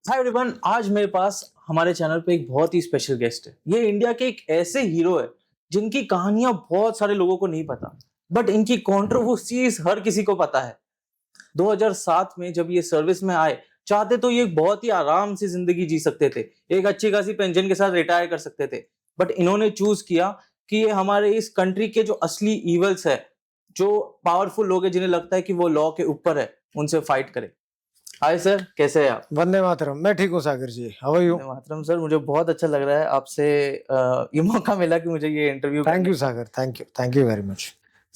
Hi everyone, आज मेरे पास हमारे चैनल पे एक बहुत ही स्पेशल गेस्ट है। ये इंडिया के एक ऐसे हीरो है जिनकी कहानियां बहुत सारे लोगों को नहीं पता, बट इनकी कंट्रोवर्सीज हर किसी को पता है। 2007 में जब ये सर्विस में आए, चाहते तो ये बहुत ही आराम से जिंदगी जी सकते थे, एक अच्छी खासी पेंशन के साथ रिटायर कर सकते थे, बट इन्होंने चूज किया कि ये हमारे इस कंट्री के जो असली इवल्स है, जो पावरफुल लोग हैं, जिन्हें लगता है कि वो लॉ के ऊपर है, उनसे फाइट करे। हाय सर, कैसे हैं आप? वंदे मातरम। मैं ठीक हूँ Sagar ji, how are you? Vande Mataram sir, मुझे बहुत अच्छा लग रहा है आपसे ये मौका मिला कि मुझे ये interview thank you Sagar, thank you very much.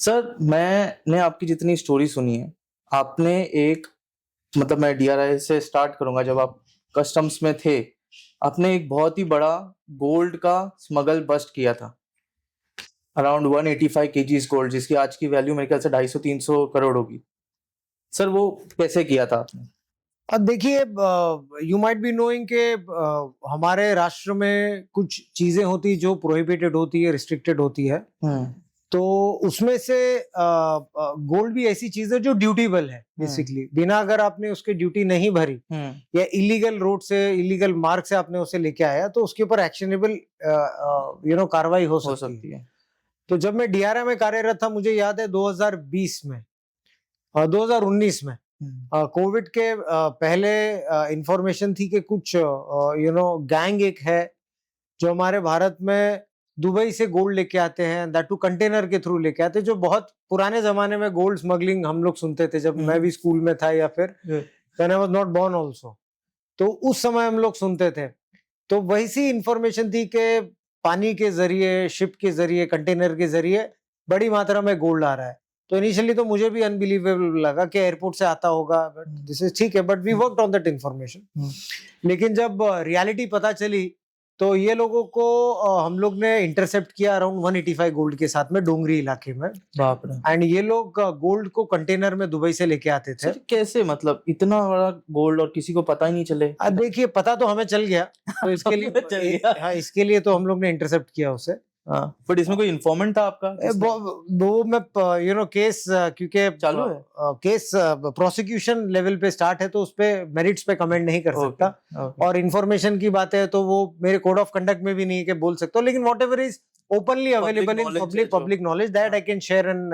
Sir, मैंने आपकी जितनी स्टोरी सुनी है, आपने एक मतलब मैं डीआरआई से स्टार्ट करूंगा। जब आप कस्टम्स में थे, आपने एक बहुत ही बड़ा गोल्ड का स्मगल बस्ट किया था, अराउंड 185 केजीज गोल्ड, जिसकी आज की वैल्यू मेरे ख्याल से 250-300 करोड़ होगी। सर, वो कैसे किया था आपने? अब देखिए, यू माइट बी नोइंग के हमारे राष्ट्र में कुछ चीजें होती जो प्रोहिबिटेड होती है, रिस्ट्रिक्टेड होती है। तो उसमें से गोल्ड भी ऐसी चीज है जो ड्यूटीबल है बेसिकली। बिना अगर आपने उसकी ड्यूटी नहीं भरी या इलीगल रोड से, इलीगल मार्ग से आपने उसे लेके आया, तो उसके ऊपर एक्शनेबल कार्रवाई हो सकती है। तो जब मैं डीआरआई में कार्यरत था, मुझे याद है 2020 में 2019 में कोविड के पहले इंफॉर्मेशन थी कि कुछ गैंग एक है जो हमारे भारत में दुबई से गोल्ड लेके आते हैं, दैट टू कंटेनर के थ्रू लेके आते हैं। जो बहुत पुराने जमाने में गोल्ड स्मगलिंग हम लोग सुनते थे, जब मैं भी स्कूल में था या फिर when I was not born also, तो उस समय हम लोग सुनते थे। तो वही सी इंफॉर्मेशन थी कि पानी के जरिए, शिप के जरिए, कंटेनर के जरिए बड़ी मात्रा में गोल्ड आ रहा है। तो इनिशियली तो मुझे भी अनबिलीवेबल लगा कि एयरपोर्ट से आता होगा, बट दिस इज ठीक है, but we worked on that information. लेकिन जब रियलिटी पता चली, तो ये लोगों को हम लोग ने इंटरसेप्ट किया अराउंड 185 गोल्ड के साथ में, डोंगरी इलाके में। बाप रे। एंड ये लोग गोल्ड को कंटेनर में दुबई से लेके आते थे। सर, कैसे, मतलब इतना बड़ा गोल्ड और किसी को पता ही नहीं चले? देखिए, पता तो हमें चल गया, तो इसके लिए हाँ, इसके लिए तो हम लोग ने इंटरसेप्ट किया उसे। बट इसमें कोई इन्फॉर्मेंट था आपका? वो मैं केस, क्योंकि चालू है, केस प्रोसिक्यूशन लेवल पे स्टार्ट है, तो उस पे मेरिट्स पे कमेंट नहीं कर सकता। और इन्फॉर्मेशन की बात है तो वो मेरे कोड ऑफ कंडक्ट में भी नहीं है कि बोल सकता हूँ, लेकिन what ever is openly available in public knowledge, that I can share and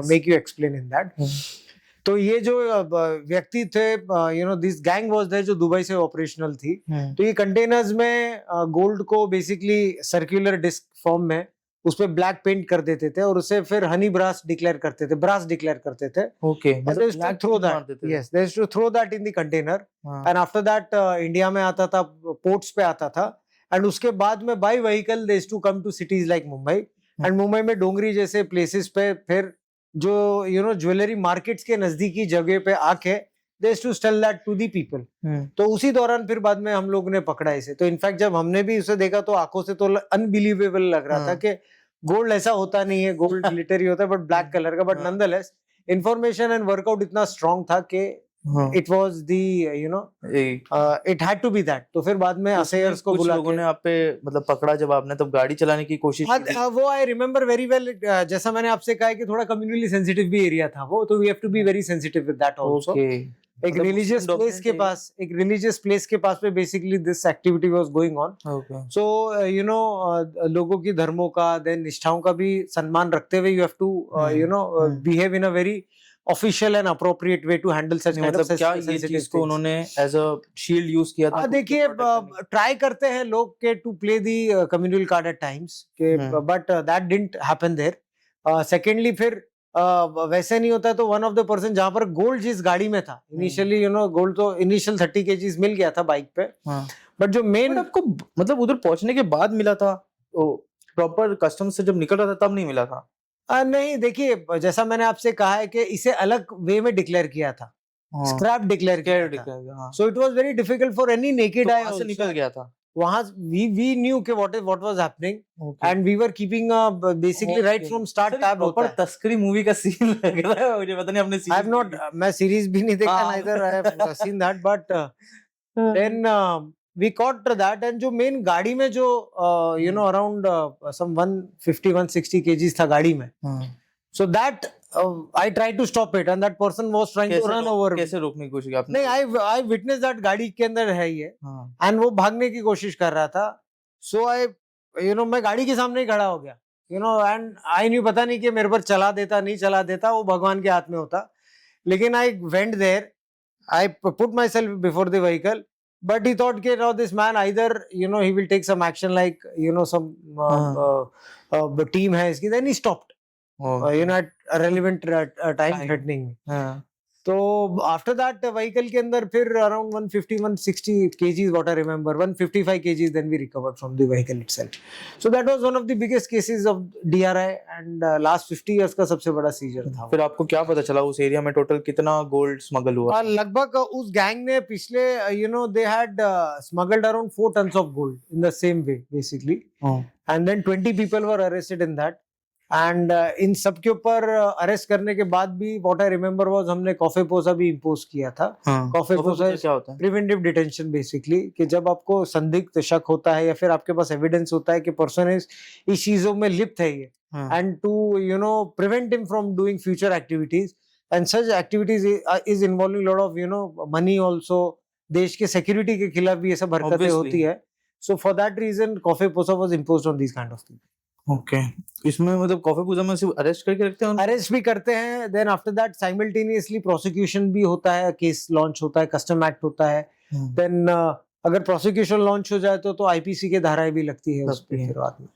make you explain in that. तो ये जो व्यक्ति थे, दिस गैंग वाज देयर, जो दुबई से ऑपरेशनल थी। तो ये कंटेनर्स में गोल्ड को बेसिकली सर्कुलर डिस्क फॉर्म में उस पे ब्लैक पेंट कर देते थे, और उसे फिर हनी ब्रास डिक्लेयर करते थे, ब्रास डिक्लेयर करते थे। ओके, मतलब throw that, yes, they used to throw that in the container, and after that India में आता था, पोर्ट्स पे आता था, एंड उसके बाद में by vehicle they used to come to cities like Mumbai. And Mumbai में डोंगरी जैसे प्लेसेस पे फिर जो ज्वेलरी मार्केट्स के नजदीकी जगह पे आके they used to sell that to the people. तो उसी दौरान फिर बाद में हम लोग ने पकड़ा इसे। तो इनफैक्ट जब हमने भी उसे देखा तो आंखों से तो अनबिलीवेबल लग रहा था कि गोल्ड ऐसा होता नहीं है, गोल्ड ग्लिटर ही होता है, बट ब्लैक कलर का। But nonetheless information and workout इतना स्ट्रांग था कि it was the it had to be that. तो फिर बाद में असेयर्स को बुला के लोगों ने आप पे मतलब पकड़ा जब आपने तब गाड़ी चलाने की कोशिश की? वो आई रिमेम्बर वेरी वेल। जैसा मैंने आपसे कहा कि थोड़ा कम्युनली सेंसिटिव भी एरिया था वो, तो we have to be very sensitive with that also. एक रिलीजियस प्लेस के पास पे basically this activity was going on. So लोगों की धर्मों का, देन निष्ठाओं का भी सम्मान रखते हुए you have to behave in a very official and appropriate way to handle such kind of क्या ये चीज को उन्होंने एज अ शील्ड यूज किया था? देखिए, ट्राई करते हैं लोग के to play the communal card at times के, but that didn't happen there. Secondly फिर वैसे नहीं होता है, तो वन ऑफ द पर्सन जहां पर गोल्ड जिस गाड़ी में था इनिशियली, गोल्ड तो इनिशियल 30 केजीज मिल गया था बाइक पे, बट जो मेन आपको मतलब उधर पहुंचने के बाद मिला था, प्रॉपर कस्टम से जब निकल रहा था तब नहीं मिला था? नहीं, देखिए, जैसा मैंने आपसे कहा है कि इसे अलग वे में डिक्लेयर किया था, स्क्रैप डिक्लेयर किया था। So it was very difficult for any naked eye. से निकल गया था वहां। वी न्यू के what was happening, and we were keeping basically right from start टैब होता है। तस्करी मूवी का सीन लग रहा है मुझे, पता नहीं आपने आई हैव नॉट, मैं सीरीज भी नहीं देखा, neither I have seen that, but then we caught that, and जो मेन गाड़ी में जो अराउंड some 150-160 kgs था गाड़ी में, so that I tried to stop it and that person was trying to run over me. कैसे रोकने की कोशिश की आपने? नहीं, I witnessed that गाड़ी के अंदर है ये, हाँ, and वो भागने की कोशिश कर रहा था. So मैं गाड़ी के सामने ही खड़ा हो गया, and I knew, पता नहीं कि मेरे पर चला देता नहीं चला देता, वो भगवान के हाथ में होता. लेकिन I went there, I put myself before the vehicle, but he thought कि now this man either he will take some action like some team है इसकी, then he stopped. At a relevant time threatening me. हाँ. So after that vehicle के अंदर फिर around 150-160 kgs what I remember, 155 kgs then we recovered from the vehicle itself. So that was one of the biggest cases of DRI and last 50 years का सबसे बड़ा seizure था. फिर आपको क्या पता चला उस एरिया में टोटल कितना गोल्ड स्मगल हुआ? लगभग उस गैंग ने पिछले they had smuggled around 4 tons of gold in the same way basically. And then 20 people were arrested in that. And in सब के ऊपर अरेस्ट करने के बाद भी व्हाट आई रिमेम्बर वाज हमने कॉफेपोसा भी इंपोज किया था. कॉफेपोसा क्या होता है? प्रिवेंटिव डिटेंशन बेसिकली, कि जब आपको संदिग्ध शक होता है या फिर आपके पास एविडेंस होता है कि पर्सन इस चीजों में लिप्त है ये, and to prevent him from doing future activities, and such activities is involving lot of money also, देश के सिक्योरिटी के खिलाफ भी ये सब हरकतें होती है. So for that reason COFEPOSA was imposed on this kind of thing. Okay. इसमें मतलब कॉफेपूजा में सिर्फ अरेस्ट करके रखते हैं? अरेस्ट भी करते हैं, then after that simultaneously prosecution भी होता है, केस लॉन्च होता है, कस्टम एक्ट होता है. देन अगर प्रोसिक्यूशन लॉन्च हो जाए तो आईपीसी के धाराएं भी लगती है उस पे फिर बाद में.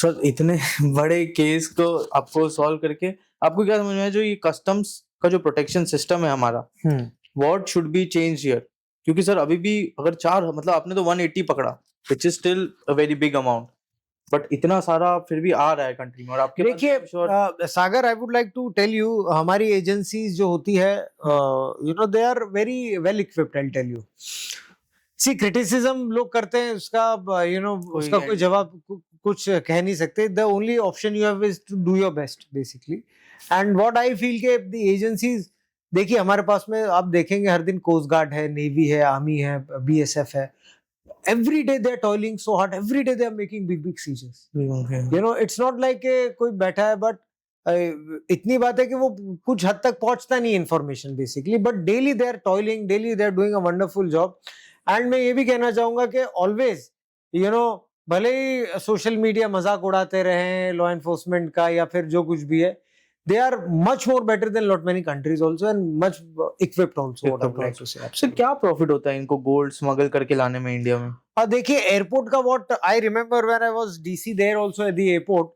सर इतने बड़े केस को आपको सॉल्व करके आपको क्या समझ में आया जो ये कस्टम्स का जो प्रोटेक्शन सिस्टम है हमारा, what should be change here? क्योंकि सर अभी भी अगर मतलब आपने तो 180 पकड़ा, which is still a very big amount, but इतना सारा फिर भी आ रहा है कंट्री में. और आपके देखिए Sagar, I would like to tell you, हमारी एजेंसीज जो होती है they are very well equipped. I tell you, see criticism लोग करते हैं, उसका उसका कोई जवाब कुछ कह नहीं सकते. The only option you have is to do your best basically. And what I feel के द एजेंसीज, देखिए हमारे पास में आप देखेंगे हर दिन कोस्ट गार्ड है, नेवी है, आर्मी है, बीएसएफ है. Every day they are toiling so hard. Every day they are making big seizures. It's not like कोई बैठा है, but इतनी बात है कि वो कुछ हद तक पहुंचता नहीं information basically. But daily they are toiling, daily they are doing a wonderful job. And मैं ये भी कहना चाहूँगा कि always, भले ही सोशल मीडिया मजाक उड़ाते रहे लॉ एनफोर्समेंट का या फिर जो कुछ भी है, they are much more better than lot many countries also and much equipped also. What I would like to say. Sir क्या प्रॉफिट होता है इनको गोल्ड स्मगल करके लाने में इंडिया में? देखिए एयरपोर्ट का what I remember when I was DC there also at the airport,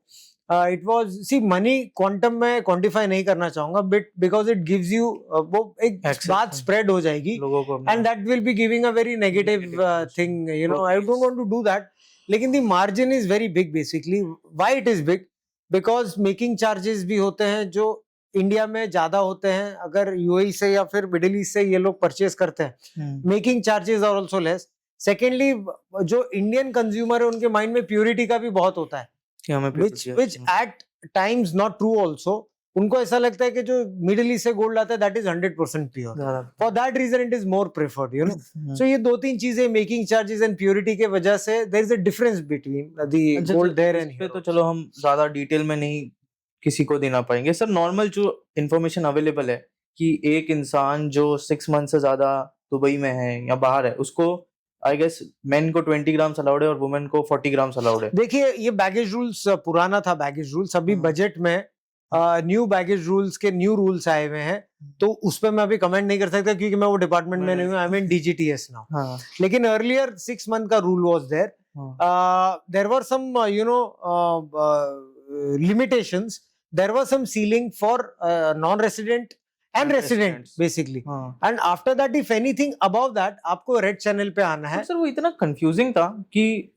it was, see money quantum में quantify नहीं करना चाहूँगा, but because it gives you वो एक बात spread हो जाएगी लोगों को, and that will be giving a very negative thing. I don't want to do that. लेकिन the margin is very big basically. Why it is big? Because making charges भी होते हैं जो इंडिया में ज्यादा होते हैं. अगर यूएई से या फिर मिडिल ईस्ट से ये लोग परचेज करते हैं, making charges are also less. Secondly, जो इंडियन कंज्यूमर है उनके माइंड में प्योरिटी का भी बहुत होता है, which at times not true also. उनको ऐसा लगता है कि जो मिडिल ईस्ट से गोल्ड आता है that is 100% pure. For that reason it is more preferred. So ये दो तीन चीजें, मेकिंग चार्जेस एंड प्योरिटी के वजह से there is a difference between the gold there and here. तो चलो हम ज्यादा डिटेल में नहीं किसी को देना पाएंगे. सर नॉर्मल जो इंफॉर्मेशन अवेलेबल है कि एक इंसान जो 6 मंथ से ज्यादा दुबई में है या बाहर है, उसको आई गेस मेन को 20 ग्राम अलाउड है और वुमेन को 40 ग्राम अलाउड है. देखिए ये बैगेज रूल्स पुराना था, बैगेज रूल्स अभी बजट में न्यू बैगेज रूल्स के न्यू रूल्स आए हुए हैं, तो उस पर मैं अभी कमेंट नहीं कर सकता क्योंकि मैं वो डिपार्टमेंट में नहीं हूँ. I mean DGTS now. लेकिन अर्लियर 6 मंथ का rule was there. There were some limitations. There was some ceiling for non resident and resident basically. And after that if anything above that आपको red channel पे आना है. Sir वो इतना confusing था कि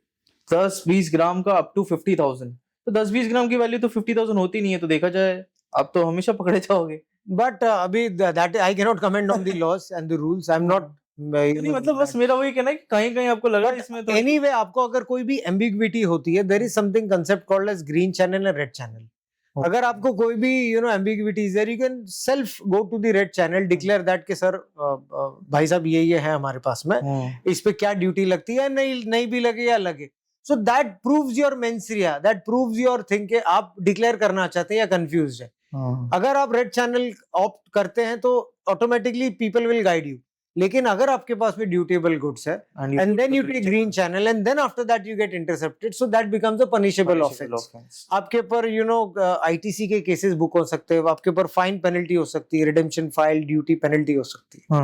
10-20 ग्राम का अप टू 50,000, तो 10-20 ग्राम की वैल्यू तो 50,000 होती नहीं है, तो देखा जाए आप तो हमेशा पकड़े जाओगे. बट अभी that I can not comment on the loss and the rules. I am not, मतलब बस मेरा वही कहना है कि कहीं कहीं आपको लगा इसमें. तो एनीवे आपको अगर कोई भी एम्बिग्विटी होती है, there is something concept called as green channel and red channel. अगर आपको कोई भी ambiguity is there, you can self go to the red channel, declare that के सर भाई साहब ये है हमारे पास में, इस पे क्या ड्यूटी लगती है, नहीं भी लगे या लगे. So that proves your mains Riya, that proves your thing के आप डिक्लेयर करना चाहते हैं या कंफ्यूज्ड है. अगर आप रेड चैनल ऑप्ट करते हैं तो automatically people will guide you, लेकिन अगर आपके पास में ड्यूटेबल गुड्स है and then you take green channel and then after that you get intercepted, so that becomes a punishable offence. आपके ऊपर आईटीसी के केसेस बुक हो सकते हैं, आपके ऊपर फाइन पेनल्टी हो सकती है, रिडेम्पशन फाइल ड्यूटी पेनल्टी हो सकती है।